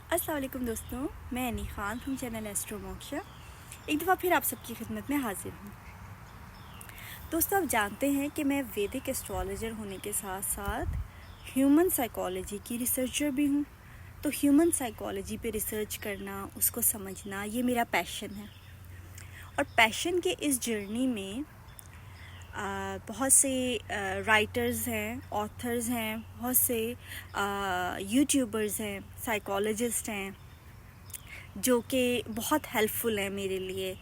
अस्सलाम वालेकुम दोस्तों, मैं अनी Khan from channel astro moksha एक दफ़ा फिर आप सबकी खिदमत में हाजिर हूँ। दोस्तों, आप जानते हैं कि मैं वैदिक एस्ट्रोलॉजर होने के साथ साथ ह्यूमन साइकोलॉजी की रिसर्चर भी हूँ। तो ह्यूमन साइकोलॉजी पे रिसर्च करना, उसको समझना, ये मेरा पैशन है। और पैशन के इस जर्नी में बहुत से राइटर्स हैं, ऑथर्स हैं, बहुत से यूट्यूबर्स हैं, साइकोलॉजिस्ट हैं जो कि बहुत हेल्पफुल है मेरे लिए,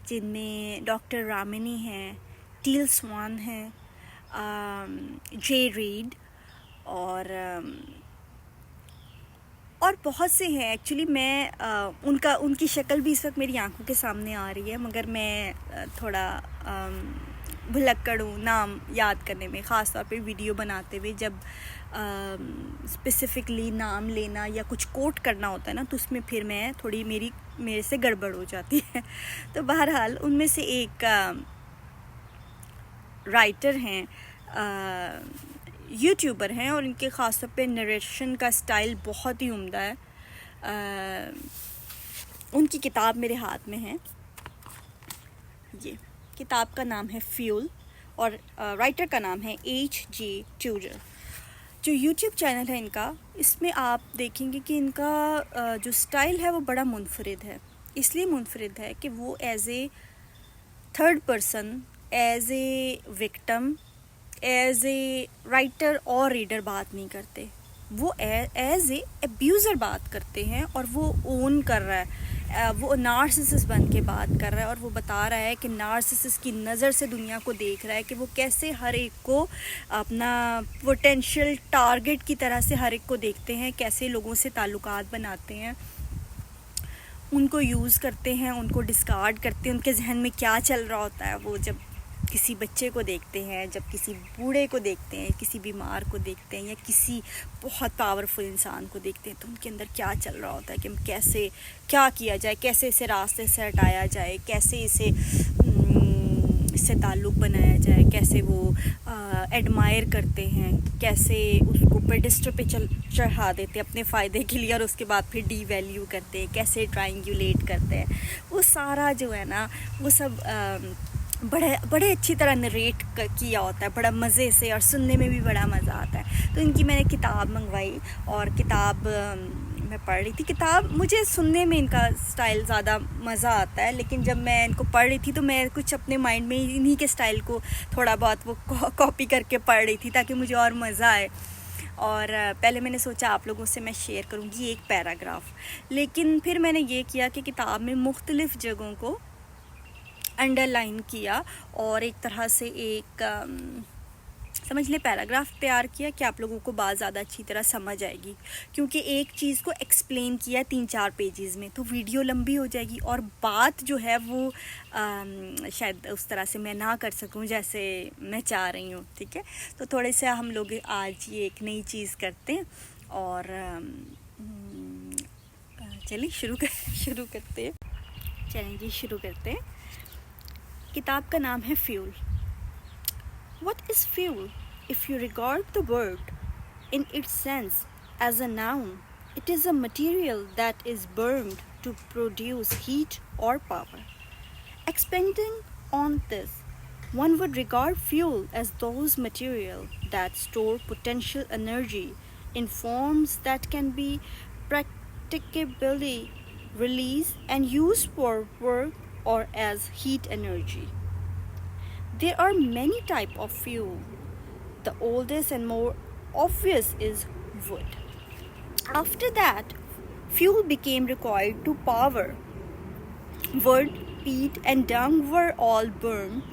जिनमें डॉक्टर रामिनी हैं, टील स्वान हैं, जे रीड और बहुत से हैं। एक्चुअली मैं उनकी शक्ल भी इस वक्त मेरी आंखों के सामने आ रही है, मगर मैं थोड़ा भुलक्कड़ हूँ नाम याद करने में, ख़ास तौर पे वीडियो बनाते हुए जब स्पेसिफ़िकली नाम लेना या कुछ कोट करना होता है ना, तो उसमें फिर मैं थोड़ी मेरे से गड़बड़ हो जाती है। तो बहरहाल उनमें से एक राइटर हैं, यूट्यूबर हैं, और इनके ख़ास तौर पे नरेशन का स्टाइल बहुत ही उम्दा है। उनकी किताब मेरे हाथ में है। ये किताब का नाम है फ्यूल और राइटर का नाम है H.J. ट्यूडर। जो यूट्यूब चैनल है इनका, इसमें आप देखेंगे कि इनका जो स्टाइल है वो बड़ा मुनफरिद है। इसलिए मुनफरिद है कि वो as a third person, as a victim, as a writer और रीडर बात नहीं करते। वो एज ए अब्यूज़र बात करते हैं, और वो ओन कर रहा है, वो नार्सिसिस्ट बन के बात कर रहा है, और वो बता रहा है कि नार्सिसिस्ट की नज़र से दुनिया को देख रहा है कि वो कैसे हर एक को अपना पोटेंशियल टारगेट की तरह से हर एक को देखते हैं, कैसे लोगों से ताल्लुकात बनाते हैं, उनको यूज़ करते हैं, उनको डिस्कार्ड करते हैं। उनके जहन में क्या चल रहा होता है, वो जब किसी बच्चे को देखते हैं, जब किसी बूढ़े को देखते हैं, किसी बीमार को देखते हैं, या किसी बहुत पावरफुल इंसान को देखते हैं, तो उनके अंदर क्या चल रहा होता है कि हम कैसे क्या किया जाए, कैसे इसे रास्ते से हटाया जाए, कैसे इससे ताल्लुक़ बनाया जाए, कैसे वो एडमायर करते हैं, कैसे उसको पेडिस्टल पे चढ़ा देते हैं अपने फ़ायदे के लिए, और उसके बाद फिर डी वैल्यू करते हैं, कैसे ट्रायंगुलेट करते हैं। वो सारा जो है ना, वो सब बड़े अच्छी तरह नरेट किया होता है, बड़ा मज़े से, और सुनने में भी बड़ा मज़ा आता है। तो इनकी मैंने किताब मंगवाई, और किताब मैं पढ़ रही थी। किताब मुझे सुनने में इनका स्टाइल ज़्यादा मज़ा आता है, लेकिन जब मैं इनको पढ़ रही थी तो मैं कुछ अपने माइंड में इन्हीं के स्टाइल को थोड़ा बहुत वो कॉपी करके पढ़ रही थी, ताकि मुझे और मज़ा आए। और पहले मैंने सोचा आप लोगों से मैं शेयर करूँगी एक पैराग्राफ, लेकिन फिर मैंने ये किया कि किताब में मुख्तलिफ़ जगहों को अंडरलाइन किया, और एक तरह से एक समझ ले पैराग्राफ तैयार किया कि आप लोगों को बात ज़्यादा अच्छी तरह समझ आएगी, क्योंकि एक चीज़ को एक्सप्लेन किया 3-4 पेजेस में तो वीडियो लंबी हो जाएगी, और बात जो है वो शायद उस तरह से मैं ना कर सकूं जैसे मैं चाह रही हूँ। ठीक है, तो थोड़े से हम लोग आज ये एक नई चीज़ करते हैं, और चलिए शुरू करते हैं। चलें जी, शुरू करते हैं। किताब का नाम है fuel. What is fuel? If you regard the word in its sense as a noun, it is a material that is burned to produce heat or power. Expanding on this, one would regard fuel as those materials that store potential energy in forms that can be practicably released and used for work or as heat energy. There are many types of fuel. The oldest and more obvious is wood. After that, fuel became required to power. Wood, peat, and dung were all burned.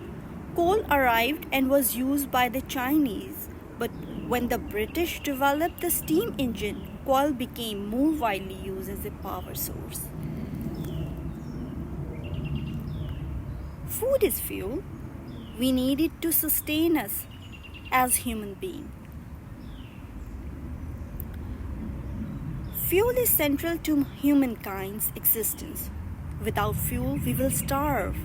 Coal arrived and was used by the Chinese. But when the British developed the steam engine, coal became more widely used as a power source. Food is fuel. We need it to sustain us as human beings. Fuel is central to humankind's existence. Without fuel, we will starve,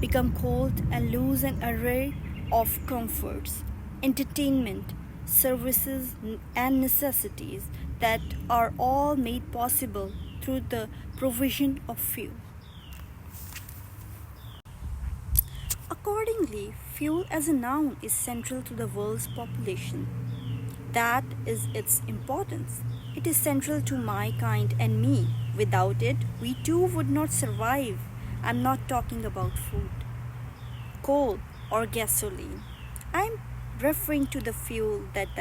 become cold, and lose an array of comforts, entertainment, services, and necessities that are all made possible through the provision of fuel. Accordingly, fuel as a noun is central to the world's population. That is its importance. It is central to my kind and me. Without it, we too would not survive. I'm not talking about food, coal, or gasoline. I'm referring to the fuel that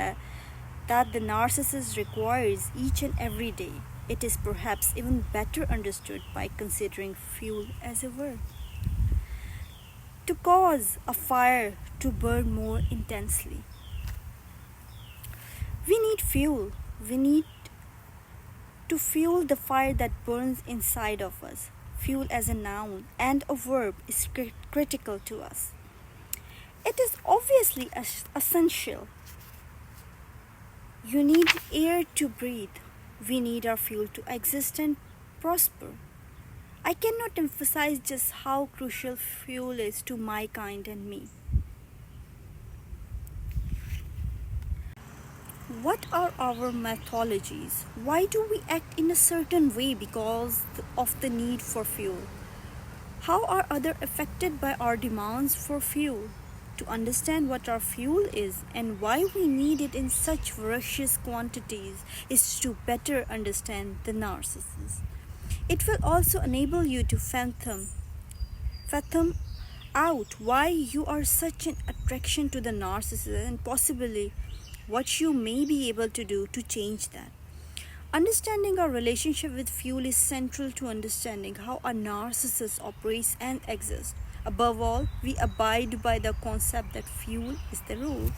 the narcissist requires each and every day. It is perhaps even better understood by considering fuel as a verb. To cause a fire to burn more intensely. We need fuel. We need to fuel the fire that burns inside of us. Fuel as a noun and a verb is critical to us. It is obviously essential. You need air to breathe. We need our fuel to exist and prosper. I cannot emphasize just how crucial fuel is to my kind and me. What are our methodologies? Why do we act in a certain way because of the need for fuel? How are others affected by our demands for fuel? To understand what our fuel is and why we need it in such voracious quantities is to better understand the narcissist. It will also enable you to fathom out why you are such an attraction to the narcissist and possibly what you may be able to do to change that. Understanding our relationship with fuel is central to understanding how a narcissist operates and exists. Above all, we abide by the concept that fuel is the rule.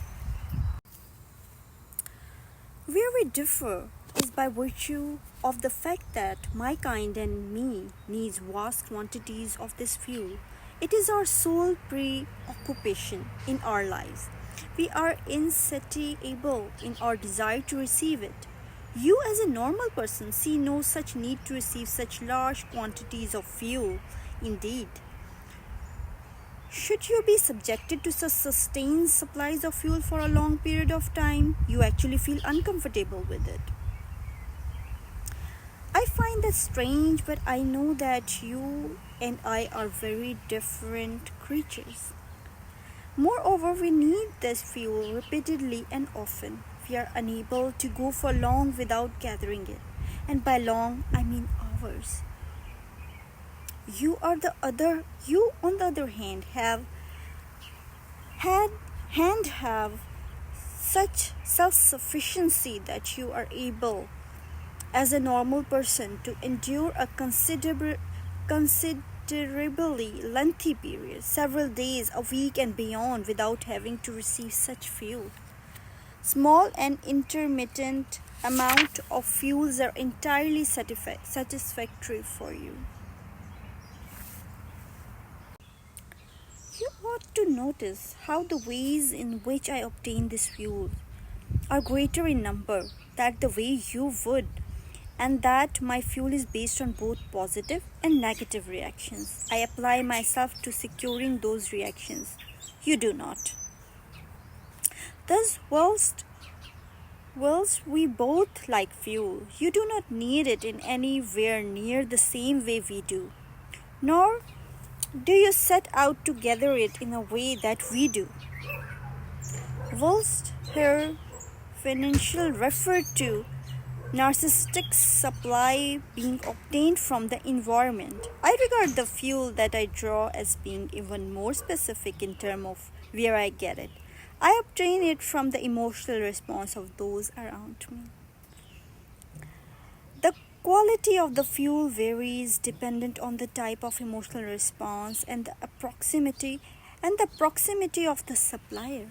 Where we differ is by virtue of the fact that my kind and me needs vast quantities of this fuel. It is our sole preoccupation in our lives. We are insatiable in our desire to receive it. You as a normal person see no such need to receive such large quantities of fuel. Indeed, should you be subjected to such sustained supplies of fuel for a long period of time, you actually feel uncomfortable with it. I find that strange, but I know that you and I are very different creatures. Moreover, we need this fuel repeatedly and often. We are unable to go for long without gathering it. And by long, I mean hours. You on the other hand have such self-sufficiency that you are able as a normal person to endure a considerably lengthy period, several days, a week and beyond without having to receive such fuel. Small and intermittent amount of fuels are entirely satisfactory for you. You ought to notice how the ways in which I obtain this fuel are greater in number than the way you would, and that my fuel is based on both positive and negative reactions. I apply myself to securing those reactions. You do not. Thus, whilst we both like fuel, you do not need it in anywhere near the same way we do, nor do you set out to gather it in a way that we do. Whilst her financial referred to narcissistic supply being obtained from the environment, I regard the fuel that I draw as being even more specific in terms of where I get it. I obtain it from the emotional response of those around me. The quality of the fuel varies dependent on the type of emotional response and the proximity of the supplier.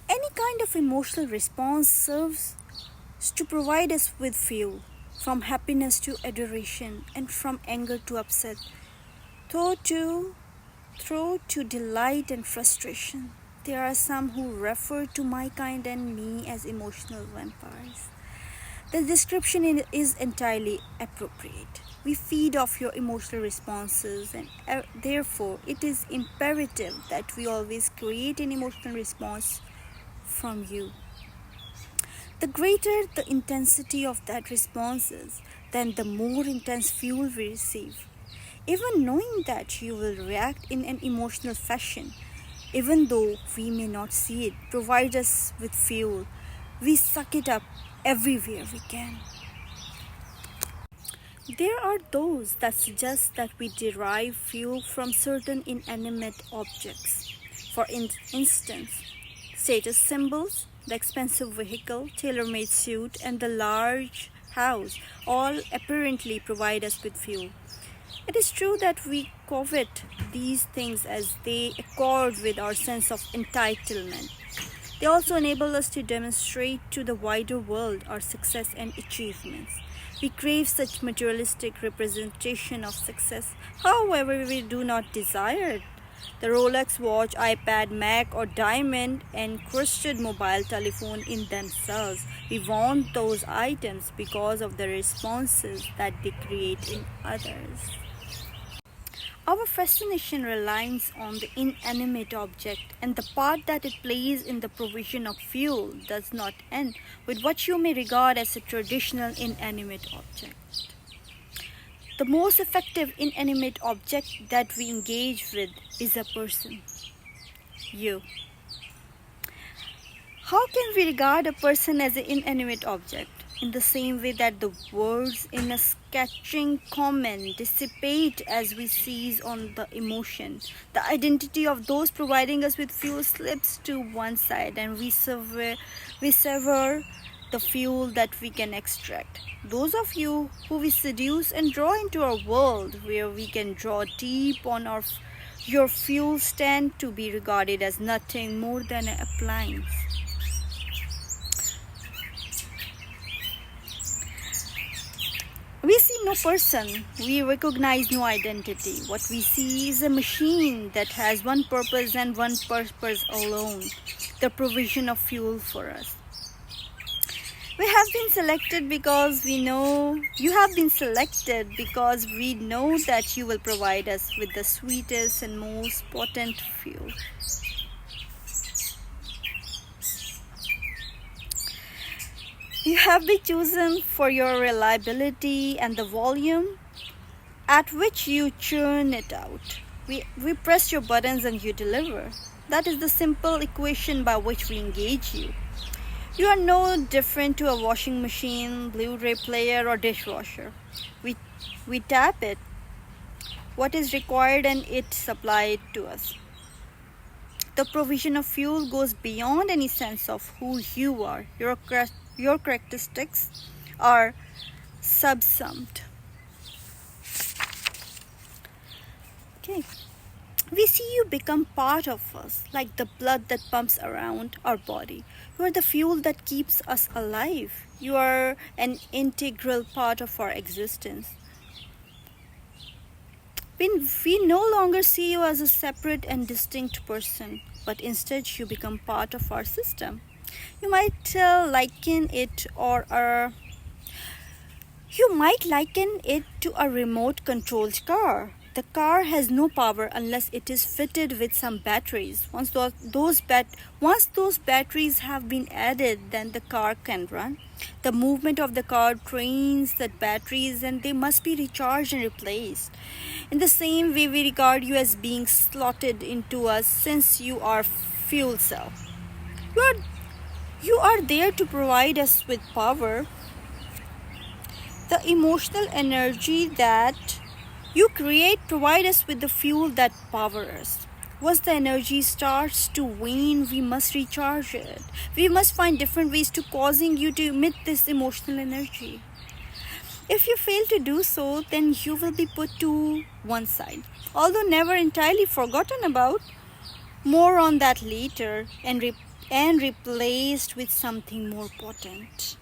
Any kind of emotional response serves to provide us with fuel, from happiness to adoration and from anger to upset, through to delight and frustration. There are some who refer to my kind and me as emotional vampires. The description is entirely appropriate. We feed off your emotional responses, and therefore it is imperative that we always create an emotional response from you. The greater the intensity of that response is, then the more intense fuel we receive. Even knowing that you will react in an emotional fashion, even though we may not see it, provides us with fuel. We suck it up everywhere we can. There are those that suggest that we derive fuel from certain inanimate objects. For instance, status symbols, the expensive vehicle, tailor-made suit, and the large house all apparently provide us with fuel. It is true that we covet these things as they accord with our sense of entitlement. They also enable us to demonstrate to the wider world our success and achievements. We crave such materialistic representation of success, however, we do not desire it. The Rolex watch, iPad, Mac, or diamond encrusted mobile telephone in themselves. We want those items because of the responses that they create in others. Our fascination relies on the inanimate object, and the part that it plays in the provision of fuel does not end with what you may regard as a traditional inanimate object. The most effective inanimate object that we engage with is a person. You. How can we regard a person as an inanimate object? In the same way that the words in a sketching comment dissipate as we seize on the emotion, the identity of those providing us with fuel slips to one side, and we sever the fuel that we can extract. Those of you who we seduce and draw into our world, where we can draw deep on your fuel, stand to be regarded as nothing more than an appliance. We see no person, we recognize no identity. What we see is a machine that has one purpose and one purpose alone, the provision of fuel for us. We have been selected because we know, you have been selected because we know that you will provide us with the sweetest and most potent fuel. You have been chosen for your reliability and the volume at which you churn it out. We press your buttons and you deliver. That is the simple equation by which we engage you. You are no different to a washing machine, Blu-ray player, or dishwasher. We tap it, what is required, and it supplies to us. The provision of fuel goes beyond any sense of who you are. Your characteristics are subsumed. Okay. We see you become part of us, like the blood that pumps around our body. You are the fuel that keeps us alive. You are an integral part of our existence. We no longer see you as a separate and distinct person, but instead you become part of our system. You might liken it to a remote-controlled car. The car has no power unless it is fitted with some batteries. Once those batteries have been added, then the car can run. The movement of the car drains the batteries, and they must be recharged and replaced. In the same way, we regard you as being slotted into us, since you are fuel cell. You are there to provide us with power. The emotional energy that you create provide us with the fuel that powers us. Once the energy starts to wane, we must recharge it. We must find different ways to causing you to emit this emotional energy. If you fail to do so, then you will be put to one side, although never entirely forgotten about. More on that later, and replaced with something more potent.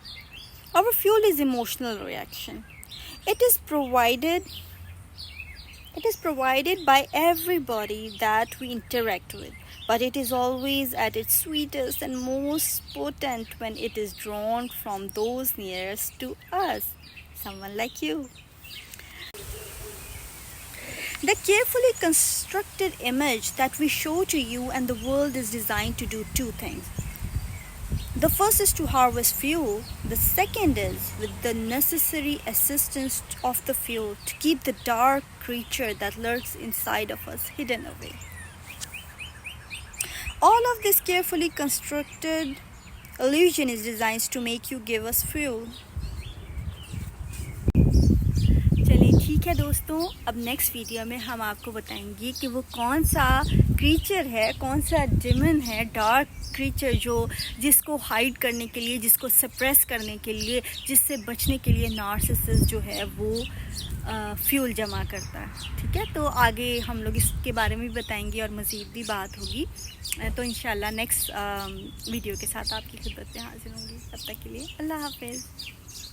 Our fuel is emotional reaction. It is provided by everybody that we interact with, but it is always at its sweetest and most potent when it is drawn from those nearest to us, someone like you. The carefully constructed image that we show to you and the world is designed to do two things. The first is to harvest fuel. The second is with the necessary assistance of the fuel to keep the dark creature that lurks inside of us hidden away. All of this carefully constructed illusion is designed to make you give us fuel. चलिए ठीक है दोस्तों, अब next video में हम आपको बताएंगे कि वो कौन सा क्रीचर है, कौन सा डेमन है, डार्क क्रीचर जिसको हाइड करने के लिए, जिसको सप्रेस करने के लिए, जिससे बचने के लिए नार्सिसिस्ट जो है वो फ्यूल जमा करता है। ठीक है, तो आगे हम लोग इसके बारे में भी बताएंगे और मज़ीद भी बात होगी। तो इंशाल्लाह नेक्स्ट वीडियो के साथ आपकी खिदमत में हाजिर होंगी। तब तक के लिए अल्लाह हाफ़िज़।